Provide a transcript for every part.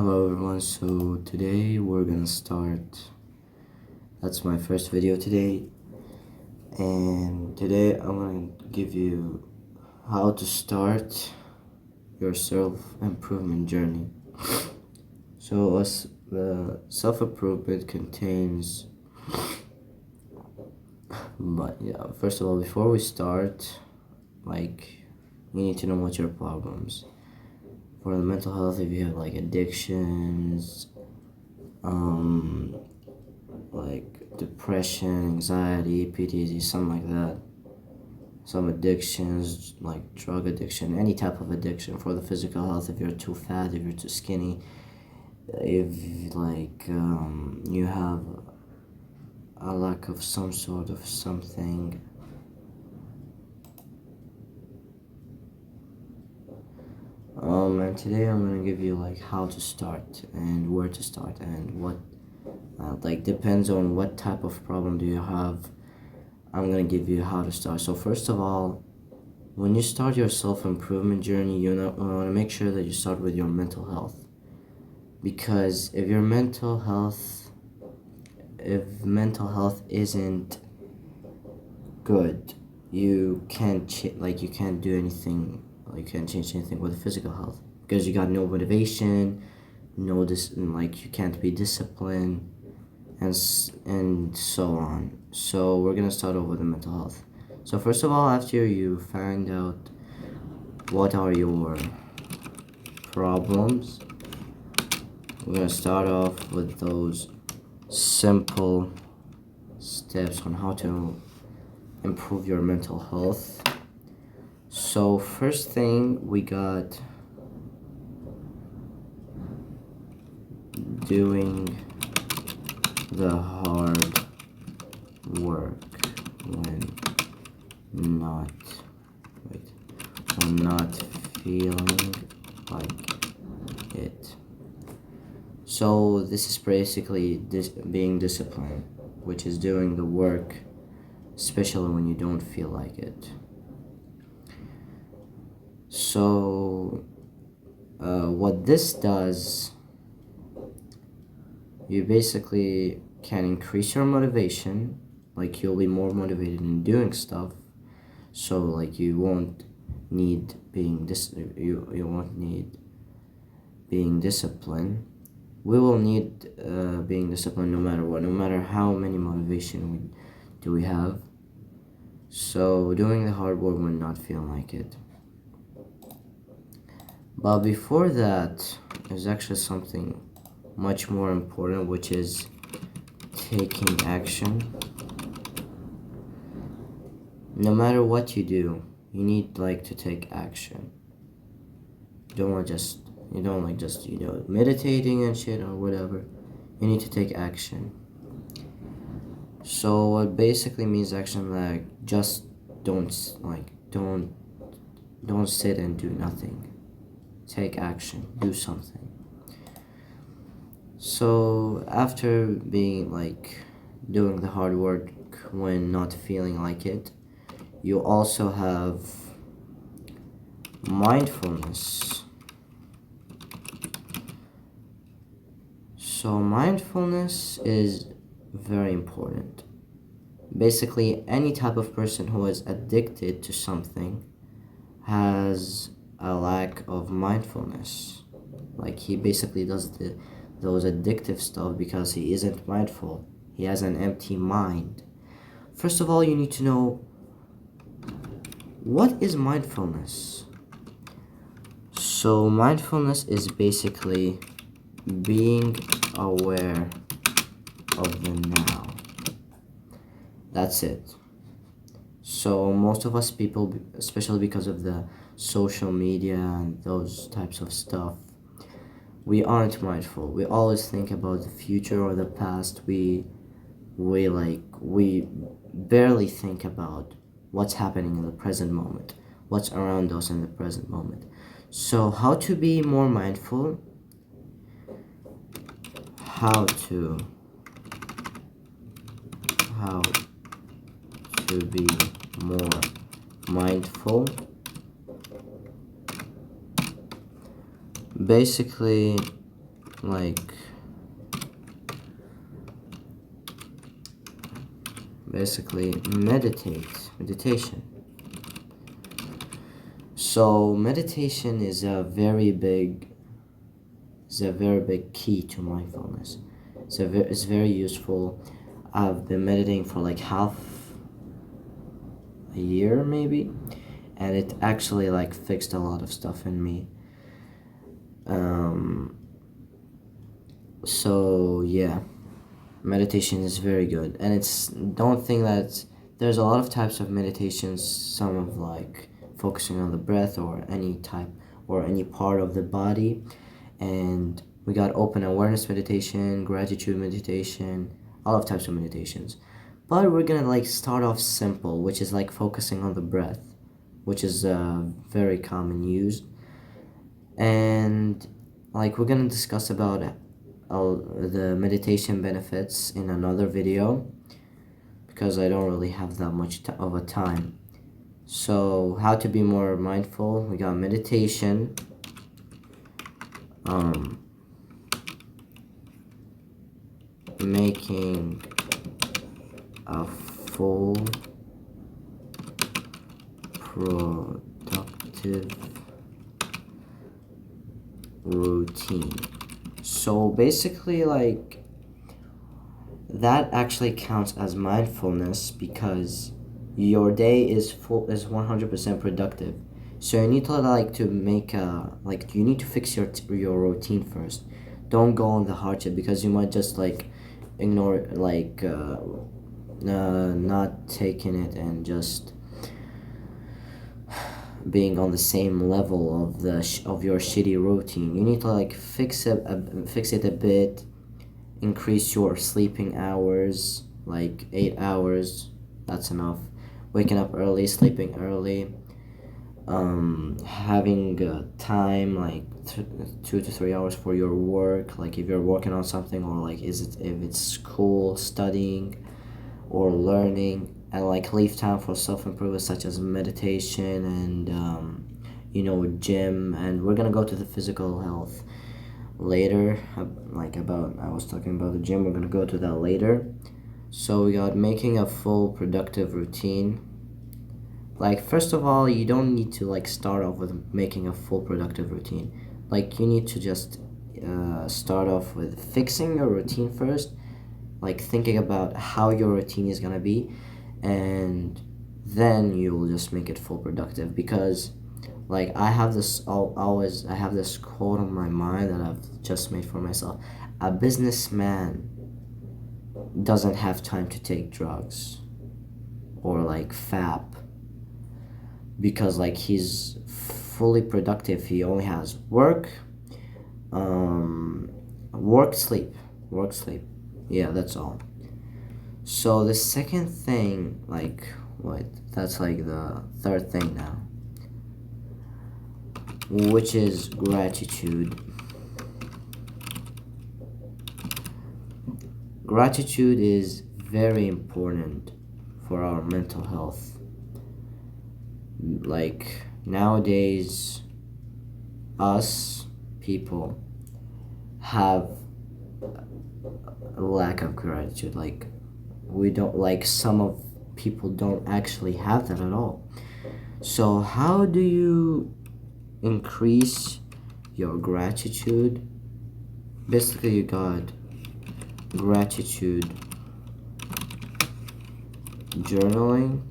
Hello everyone, so today we're gonna start. That's my first video today, and today I'm gonna give you how to start your self-improvement journey. So the self-improvement contains, but yeah, first of all, before we start, you need to know what your problems. For the mental health, if you have addictions, like depression, anxiety, PTSD, something like that. Some addictions, like drug addiction, any type of addiction. For the physical health, if you're too fat, if you're too skinny, if you have a lack of some sort of something. And today I'm gonna give you how to start and where to start and what depends on what type of problem do you have. I'm gonna give you how to start. So first of all, when you start your self-improvement journey, you want to make sure that you start with your mental health, because if mental health isn't good, you can't you can't do anything. You can't change anything with physical health, because you got no motivation, you can't be disciplined, and so on. So we're gonna start off with the mental health. So first of all, after you find out what are your problems, we're gonna start off with those simple steps on how to improve your mental health. So first thing, we got doing the hard work when not feeling like it. So this is basically being disciplined, which is doing the work especially when you don't feel like it. So what this does, you basically can increase your motivation, you'll be more motivated in doing stuff. So you won't need you won't need being disciplined. We will need being disciplined no matter what, no matter how many motivation we have. So doing the hard work when not feeling like it. But before that, there's actually something much more important, which is taking action. No matter what you do, you need to take action. You don't just meditating and shit or whatever. You need to take action. So what basically means action, just don't sit and do nothing. Take action, do something. So after being doing the hard work when not feeling like it, you also have mindfulness. So mindfulness is very important. Basically, any type of person who is addicted to something has a lack of mindfulness. He basically does those addictive stuff because he isn't mindful. He has an empty mind. First of all, you need to know, what is mindfulness? So mindfulness is basically being aware of the now. That's it. So most of us people, especially because of the social media and those types of stuff, we aren't mindful. We always think about the future or the past. We barely think about what's happening in the present moment, what's around us in the present moment. So how to be more mindful? How to be more mindful. Basically, like basically meditation. So meditation is a very big key to mindfulness. It's very useful. I've been meditating for like half a year maybe, and it actually like fixed a lot of stuff in me. So yeah, meditation is very good, and don't think that there's a lot of types of meditations. Some of like focusing on the breath or any type or any part of the body, and we got open awareness meditation, gratitude meditation, all of types of meditations. But we're gonna like start off simple, which is like focusing on the breath, which is very common used, and like we're gonna discuss about the meditation benefits in another video because I don't really have that much of a time. So how to be more mindful, we got meditation, making a full productive routine. So basically like that actually counts as mindfulness because your day is 100% productive. So you need to like to make a like you need to fix your routine first. Don't go on the hardship because you might just like ignore like not taking it and just being on the same level of of your shitty routine. You need to like fix it a bit, increase your sleeping hours, like 8 hours. That's enough. Waking up early, sleeping early, having time like 2 to 3 hours for your work, like if you're working on something, or like if it's school, studying or learning, and like leave time for self-improvement such as meditation and gym. And we're gonna go to the physical health later, like about I was talking about the gym, we're gonna go to that later. So we got making a full productive routine. Like first of all, you don't need to like start off with making a full productive routine. Like you need to just start off with fixing your routine first, like thinking about how your routine is gonna be, and then you'll just make it full productive. Because like I have this quote on my mind that I've just made for myself: a businessman doesn't have time to take drugs or like fap, because like he's fully productive. He only has work, work, sleep. Yeah, that's all. So the second thing, like what? That's like the third thing now, which is gratitude. Gratitude is very important for our mental health. Like nowadays, us people have a lack of gratitude. Like we don't, like some of people don't actually have that at all. So how do you increase your gratitude? Basically you got gratitude journaling.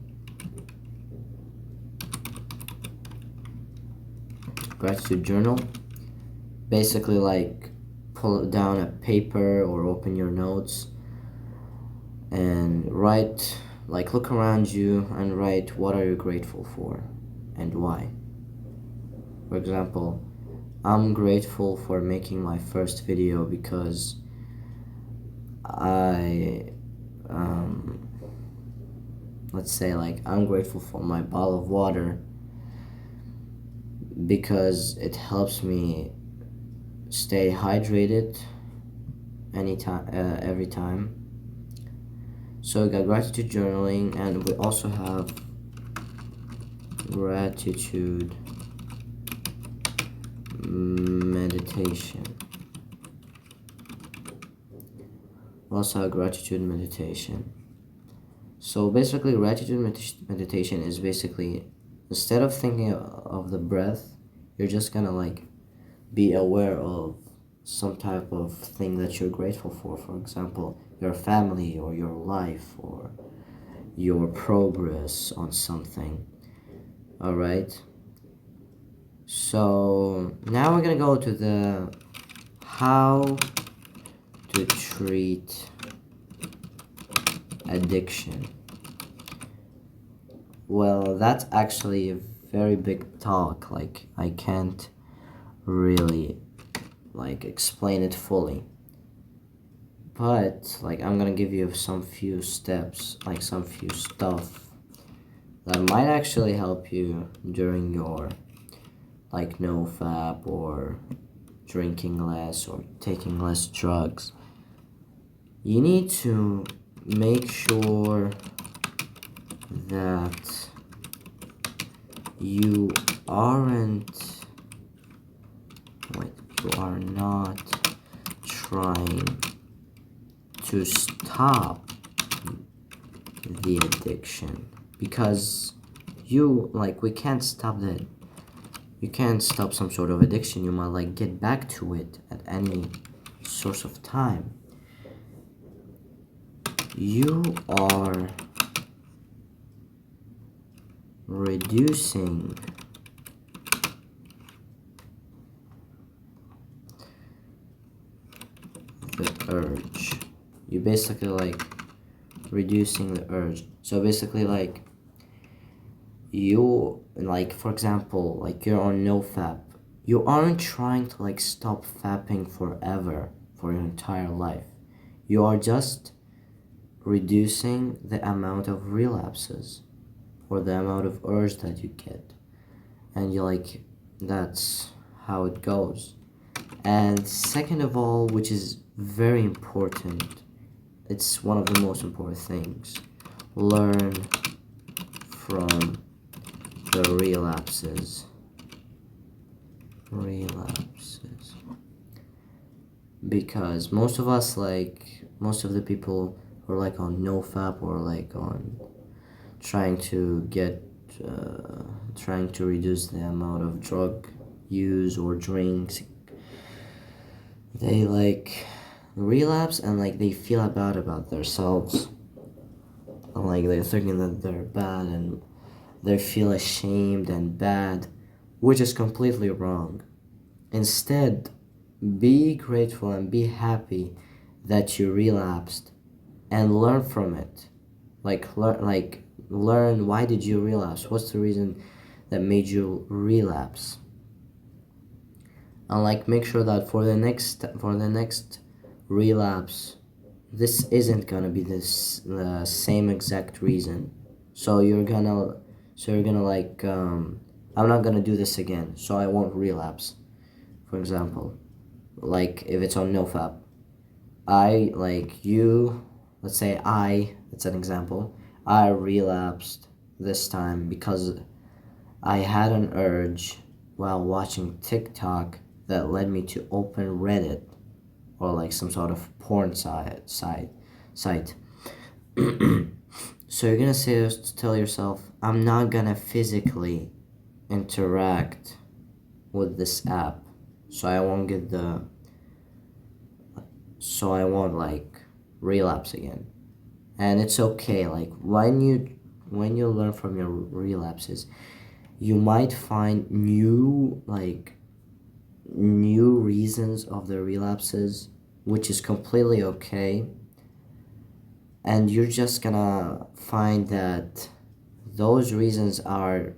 Gratitude journal. Basically like pull down a paper or open your notes and write, like look around you and write what are you grateful for and why. For example, I'm grateful for making my first video because let's say like I'm grateful for my bottle of water because it helps me stay hydrated anytime, every time. So we got gratitude journaling, and we also have gratitude meditation. Also, gratitude meditation. So basically, gratitude meditation is basically, instead of thinking of the breath, you're just gonna like be aware of some type of thing that you're grateful for. For example, your family or your life or your progress on something. All right. So now we're gonna go to the how to treat addiction. Well, that's actually a very big talk. Like, I can't really like explain it fully. But like, I'm gonna give you some few steps, like some few stuff that might actually help you during your like no fap or drinking less or taking less drugs. You need to make sure that you aren't wait, you are not trying to stop the addiction, because you like we can't stop that. You can't stop some sort of addiction. You might like get back to it at any source of time. You are reducing the urge. You basically like reducing the urge. So basically like you like, for example, like you're on no fap. You aren't trying to like stop fapping forever for your entire life. You are just reducing the amount of relapses or the amount of urge that you get. And you like, that's how it goes. And second of all, which is very important, it's one of the most important things, learn from the relapses. Because most of us, like most of the people who are like on no fap or like on trying to get trying to reduce the amount of drug use or drinks, they like relapse and like they feel bad about themselves, and like they're thinking that they're bad and they feel ashamed and bad, which is completely wrong. Instead, be grateful and be happy that you relapsed and learn from it. Learn why did you relapse? What's the reason that made you relapse? And like make sure that for the next relapse, this isn't gonna be the same exact reason. So you're gonna like I'm not gonna do this again, so I won't relapse. For example, like if it's on nofap, I like you. Let's say it's an example. I relapsed this time because I had an urge while watching TikTok that led me to open Reddit or like some sort of porn site. So you're gonna tell yourself, I'm not gonna physically interact with this app, so I won't like relapse again. And it's okay. Like when you learn from your relapses, you might find new reasons of the relapses, which is completely okay. And you're just gonna find that those reasons are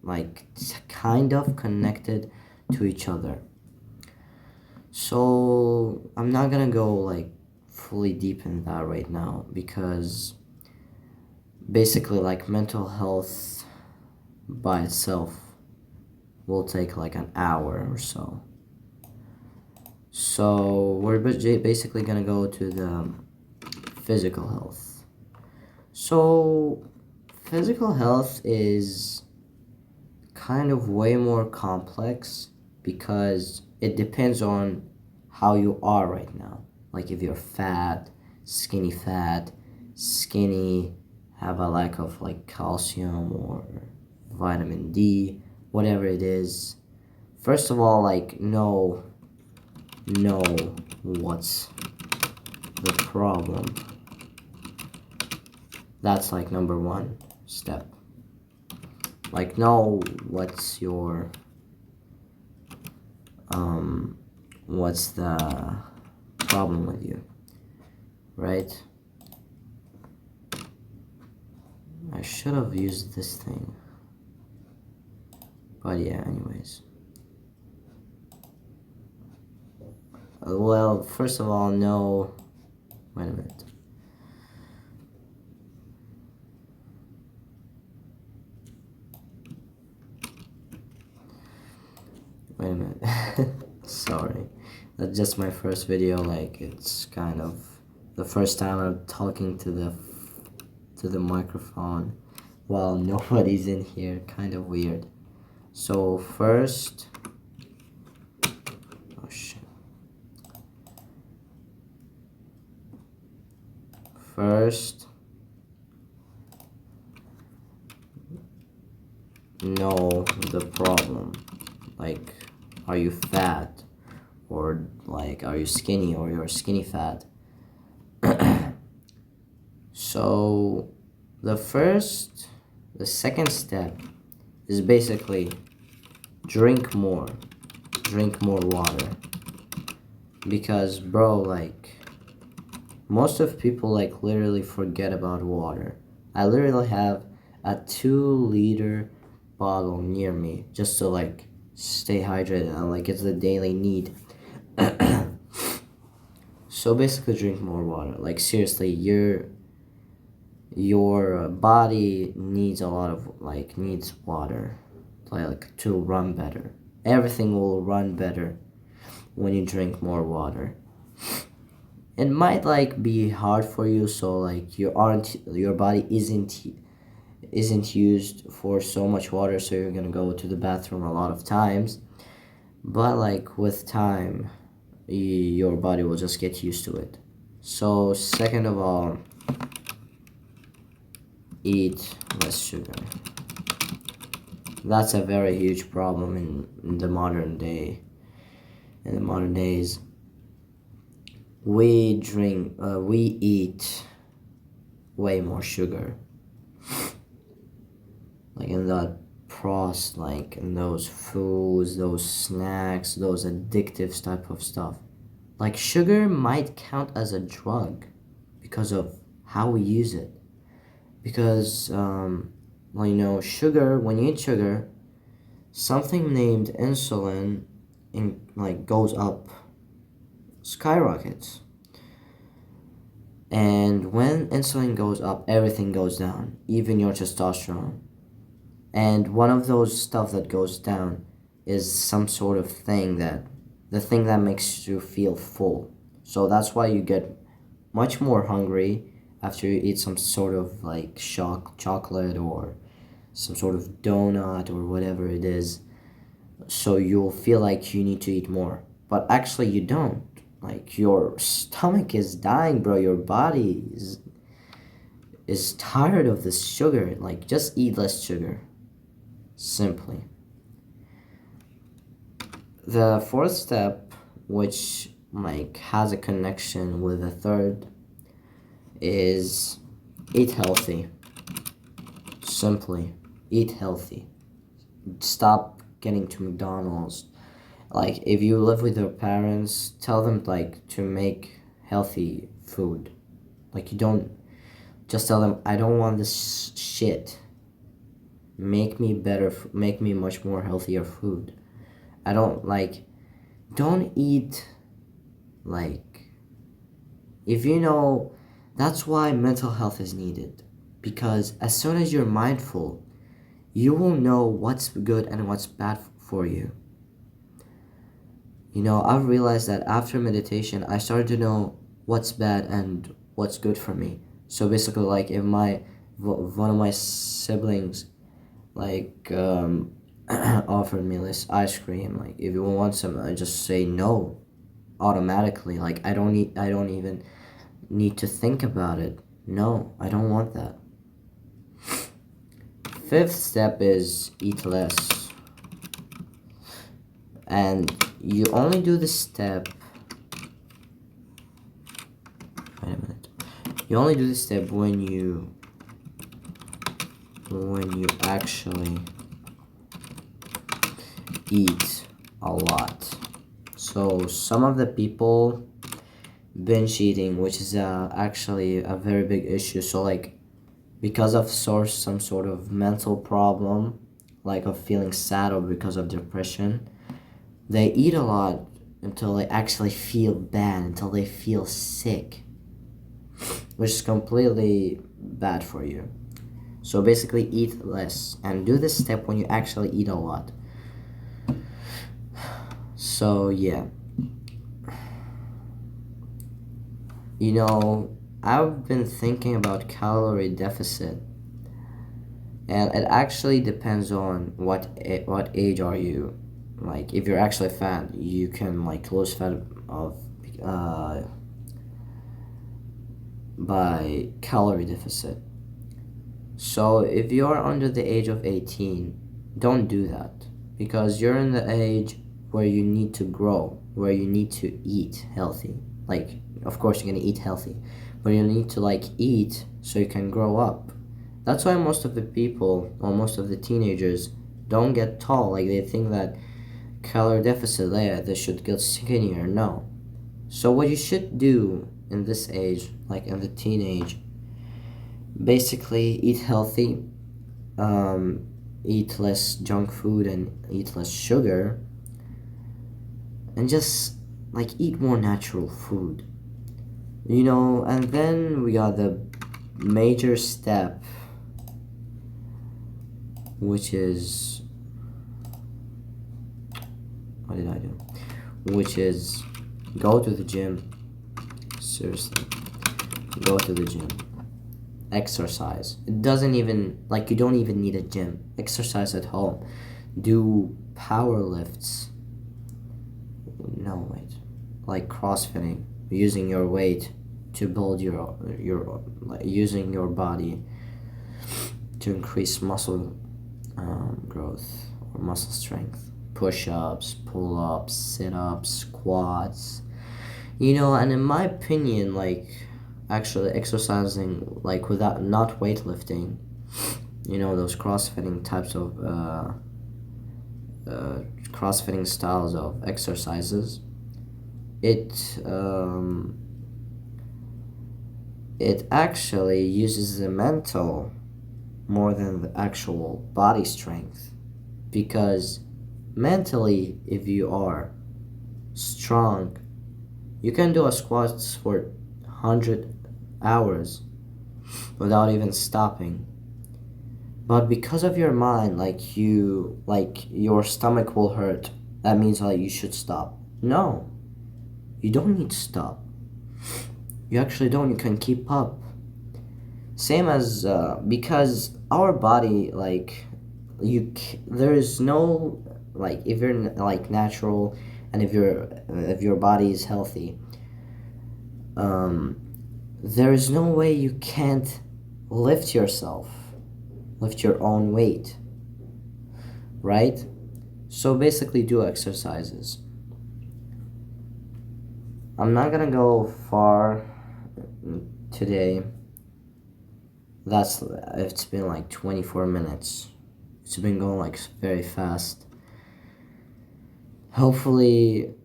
like kind of connected to each other. So I'm not gonna go like fully deep in that right now, because basically like mental health by itself will take like an hour or so. So we're basically gonna go to the physical health. So physical health is kind of way more complex because it depends on how you are right now. Like if you're fat, skinny fat, skinny, have a lack of like calcium or vitamin D, whatever it is. First of all, like know what's the problem. That's like number one step. Like know what's your what's the problem with you, right? I should have used this thing, but yeah, anyways. Well, first of all, no, wait a minute. Wait a minute. Sorry, that's just my first video. Like, it's kind of the first time I'm talking to the microphone while nobody's in here. Kind of weird. So first, oh shit. First, know the problem. Like, are you fat? Or like, are you skinny, or you're skinny fat? So the second step is basically drink more water. Because bro, like, most of people like literally forget about water. I literally have a 2-liter bottle near me just to like stay hydrated, and like it's the daily need. So basically drink more water. Like seriously, your body needs a lot of needs water, like to run better. Everything will run better when you drink more water. It might like be hard for you, so like your body isn't used for so much water, so you're gonna go to the bathroom a lot of times. But like with time, your body will just get used to it. So second of all, eat less sugar. That's a very huge problem in the modern day. In the modern days, we eat way more sugar. Like in that like in those foods, those snacks, those addictive type of stuff. Like sugar might count as a drug because of how we use it. Because well, you know, sugar, when you eat sugar, something named insulin goes up, skyrockets. And when insulin goes up, everything goes down, even your testosterone. And one of those stuff that goes down is some sort of the thing that makes you feel full. So that's why you get much more hungry after you eat some sort of like chocolate or some sort of donut or whatever it is. So you'll feel like you need to eat more. But actually you don't. Like your stomach is dying, bro. Your body is tired of this sugar. Like just eat less sugar. Simply. The fourth step, which like has a connection with the third, is eat healthy. Simply eat healthy. Stop getting to McDonald's. Like if you live with your parents, tell them like to make healthy food. Like you don't just tell them, I don't want this shit. Make me much more healthier food. Don't eat like, if you know, that's why mental health is needed. Because as soon as you're mindful, you will know what's good and what's bad for you. You know, I've realized that after meditation, I started to know what's bad and what's good for me. So basically, like if one of my siblings offered me this ice cream, like if you want some, I just say no automatically. Like I don't even need to think about it. No, I don't want that. Fifth step is eat less. And you only do this step. Wait a minute. You only do this step when you actually eat a lot. So some of the people binge eating, which is actually a very big issue. So like, because of some sort of mental problem, like of feeling sad or because of depression, they eat a lot until they actually feel bad, until they feel sick, which is completely bad for you. So basically eat less and do this step when you actually eat a lot. So yeah, I've been thinking about calorie deficit, and it actually depends on what age are you. Like if you're actually fat, you can like lose fat of by calorie deficit. So if you're under the age of 18, don't do that, because you're in the age where you need to grow, where you need to eat healthy. Like, of course you're gonna eat healthy, but you need to like eat so you can grow up. That's why most of the people, or most of the teenagers, don't get tall. Like they think that calorie deficit, they should get skinnier. No. So what you should do in this age, like in the teenage, basically eat healthy, eat less junk food and eat less sugar, and just like eat more natural food. And then we got the major step, which is, what did I do? Which is go to the gym. Seriously, go to the gym. Exercise. It doesn't even, like, you don't even need a gym. Exercise at home. Do power lifts. No, wait. Like crossfitting. Using your weight to build using your body to increase muscle growth or muscle strength. Push-ups, pull-ups, sit-ups, squats. And in my opinion, like, actually exercising, like, without not weightlifting, those crossfitting types of crossfitting styles of exercises, it actually uses the mental more than the actual body strength, because mentally, if you are strong, you can do a squats for 100 hours without even stopping. But because of your mind, like your stomach will hurt, that means like you should stop. No, you don't need to stop. You actually don't. You can keep up. Same as because our body, like, there is no, like, if you're like natural, and if your body is healthy, there is no way you can't lift your own weight, right? So basically do exercises. I'm not gonna go far today. It's been like 24 minutes. It's been going like very fast. Hopefully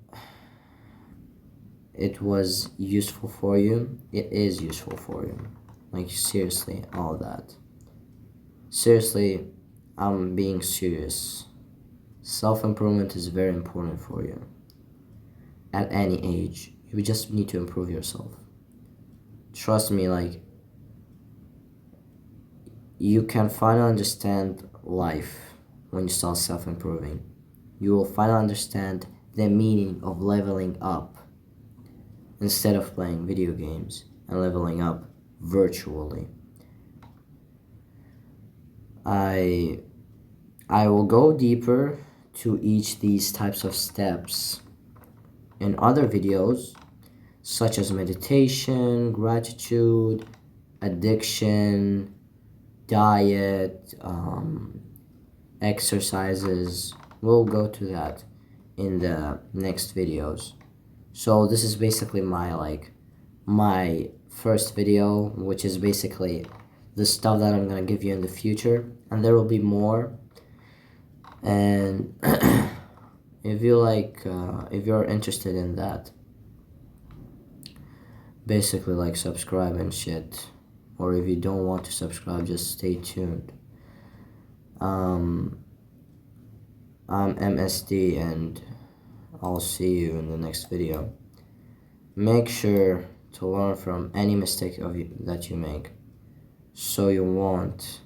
it was useful for you. It is useful for you. Like, seriously, all that. Seriously, I'm being serious. Self-improvement is very important for you. At any age, you just need to improve yourself. Trust me, like, you can finally understand life when you start self-improving. You will finally understand the meaning of leveling up instead of playing video games and leveling up virtually. I will go deeper to each these types of steps in other videos. such as meditation, gratitude, addiction, diet, exercises. We'll go to that in the next videos. So this is basically my first video, which is basically the stuff that I'm gonna give you in the future, and there will be more. And if you if you're interested in that, basically subscribe and shit. Or if you don't want to subscribe, just stay tuned. I'm MSD, and I'll see you in the next video. Make sure to learn from any mistake that you make, so you won't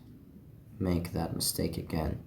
make that mistake again.